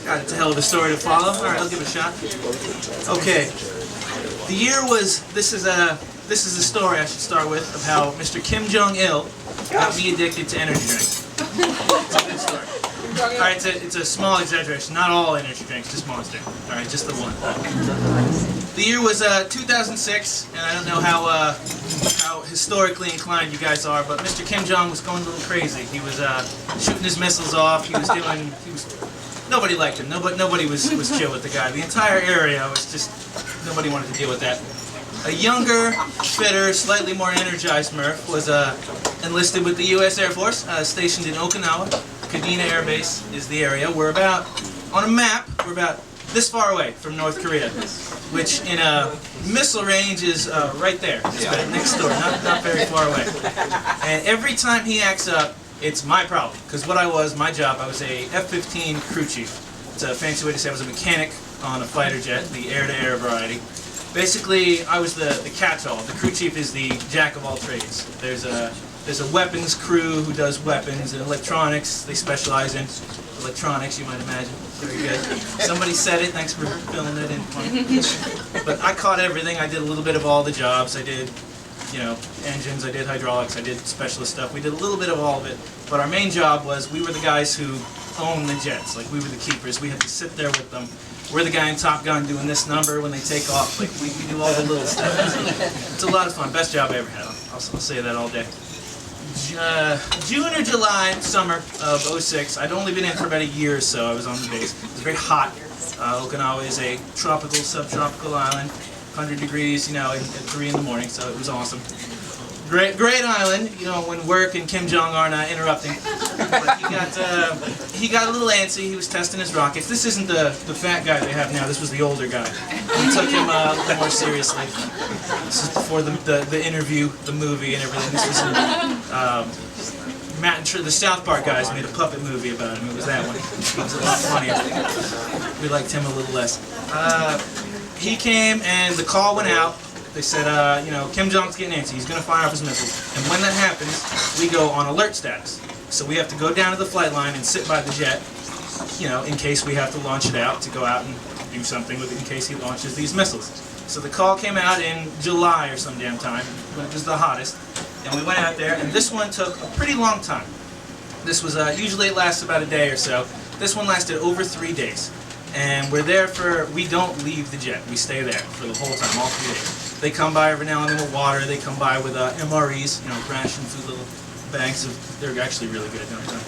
God, it's a hell of a story to follow. All right, I'll give it a shot. Okay. The year was, this is the story I should start with of how Mr. Kim Jong-il got me addicted to energy drinks. It's a good story. Alright, it's a small exaggeration. Not all energy drinks, just Monster. Alright, just the one. The year was 2006, and I don't know how historically inclined you guys are, but Mr. Kim Jong was going a little crazy. He was shooting his missiles off. Nobody liked him. Nobody was chill with the guy. The entire area was just, nobody wanted to deal with that. A younger, fitter, slightly more energized Murph was enlisted with the U.S. Air Force, stationed in Okinawa. Kadena Air Base is the area. We're about, on a map, we're about this far away from North Korea, which in a missile range is right there, just next door, not very far away. And every time he acts up, it's my problem, because my job, I was a F-15 crew chief. It's a fancy way to say I was a mechanic on a fighter jet, the air-to-air variety. Basically, I was the catch-all. The crew chief is the jack of all trades. There's a weapons crew who does weapons, and electronics, they specialize in electronics, you might imagine. Very good. Somebody said it, thanks for filling it in for me. But I caught everything. I did a little bit of all the jobs. I did, engines, I did hydraulics, I did specialist stuff. We did a little bit of all of it. But our main job was, we were the guys who owned the jets. Like, we were the keepers. We had to sit there with them. We're the guy in Top Gun doing this number when they take off. Like, we do all the little stuff. It's a lot of fun. Best job I ever had. I'll say that all day. June or July, summer of '06. I'd only been in for about a year or so. I was on the base. It was very hot. Okinawa is a tropical, subtropical island. 100 degrees, at 3 in the morning, so it was awesome. Great island, when work and Kim Jong are not interrupting. But he got a little antsy. He was testing his rockets. This isn't the fat guy they have now. This was the older guy. We took him a little more seriously. This is before the interview, the movie, and everything. This was Matt and the South Park guys made a puppet movie about him. It was that one. It was a lot funnier. We liked him a little less. He came and the call went out. They said, Kim Jong's getting antsy. He's going to fire off his missiles. And when that happens, we go on alert status. So we have to go down to the flight line and sit by the jet, in case we have to launch it out to go out and do something with it in case he launches these missiles. So the call came out in July or some damn time, when it was the hottest. And we went out there, and this one took a pretty long time. This was, usually it lasts about a day or so. This one lasted over 3 days. And we're there we don't leave the jet. We stay there for the whole time, all 3 days. They come by every now and then with water. They come by with MREs, ration food, little bags of, they're actually really good at doing that.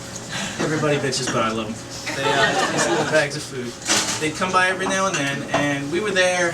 Everybody bitches, but I love them. These little bags of food. They'd come by every now and then, and we were there.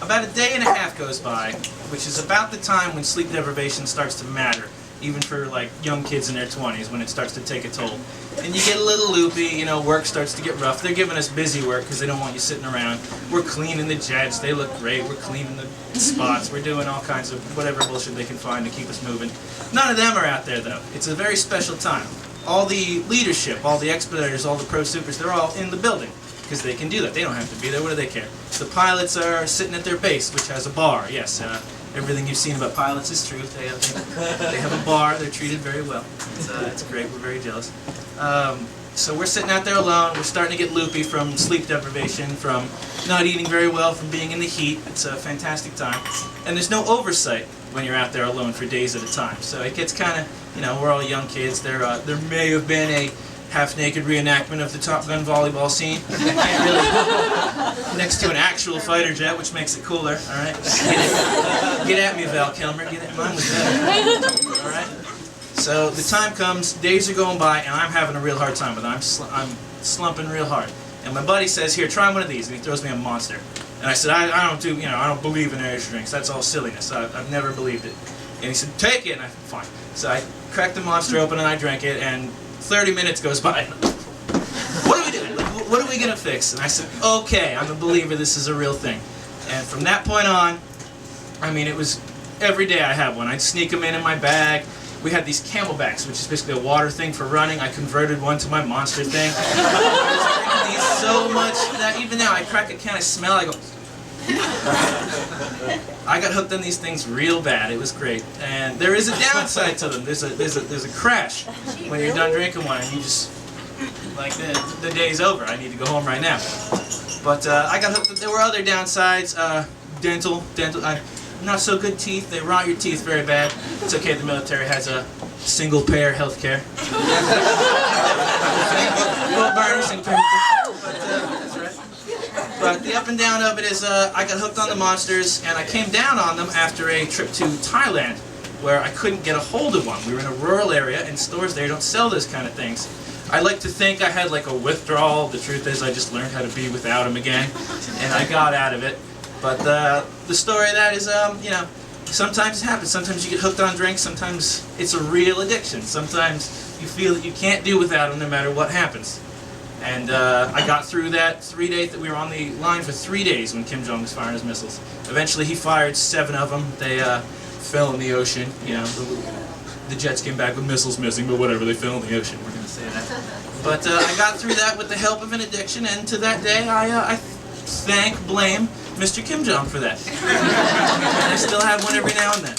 About a day and a half goes by, which is about the time when sleep deprivation starts to matter, even for young kids in their 20s, when it starts to take a toll. And you get a little loopy, work starts to get rough. They're giving us busy work because they don't want you sitting around. We're cleaning the jets, they look great, we're cleaning the spots, we're doing all kinds of whatever bullshit they can find to keep us moving. None of them are out there though. It's a very special time. All the leadership, all the expeditors, all the pro supers, they're all in the building because they can do that. They don't have to be there, what do they care? The pilots are sitting at their base, which has a bar, yes. Everything you've seen about pilots is true. They have a bar. They're treated very well. It's great. We're very jealous. So we're sitting out there alone. We're starting to get loopy from sleep deprivation, from not eating very well, from being in the heat. It's a fantastic time. And there's no oversight when you're out there alone for days at a time. So it gets kind of, we're all young kids. There may have been a half-naked reenactment of the Top Gun volleyball scene. Next to an actual fighter jet, which makes it cooler, alright? Get at me, Val Kilmer. Get at mine was better. Alright? So the time comes, days are going by, and I'm having a real hard time with it. I'm slumping real hard. And my buddy says, here, try one of these, and he throws me a Monster. And I said, I don't believe in energy drinks. That's all silliness. I've never believed it. And he said, take it, and I said, fine. So I cracked the Monster open, and I drank it, and 30 minutes goes by. What are we doing? What are we going to fix? And I said, okay, I'm a believer this is a real thing. And from that point on, it was every day I had one. I'd sneak them in my bag. We had these Camelbacks, which is basically a water thing for running. I converted one to my Monster thing. I was drinking these so much that even now I crack a can, I smell, I go... I got hooked on these things real bad. It was great. And there is a downside to them. There's a crash when you're done drinking one, and you just like the day's over. I need to go home right now. But I got hooked. There were other downsides. Dental. Not so good teeth. They rot your teeth very bad. It's okay. The military has a single payer health care. That's right. But the up and down of it is I got hooked on the monsters, and I came down on them after a trip to Thailand, where I couldn't get a hold of one. We were in a rural area, and stores there don't sell those kind of things. I like to think I had like a withdrawal. The truth is I just learned how to be without them again, and I got out of it. But the story of that is, you know, sometimes it happens. Sometimes you get hooked on drinks. Sometimes it's a real addiction. Sometimes you feel that you can't do without them no matter what happens. And I got through that 3 days that we were on the line for 3 days when Kim Jong was firing his missiles. Eventually he fired 7 of them. They fell in the ocean. You know, the jets came back with missiles missing, but whatever, they fell in the ocean. We're going to say that. But I got through that with the help of an addiction, and to that day I blame Mr. Kim Jong for that. And I still have one every now and then.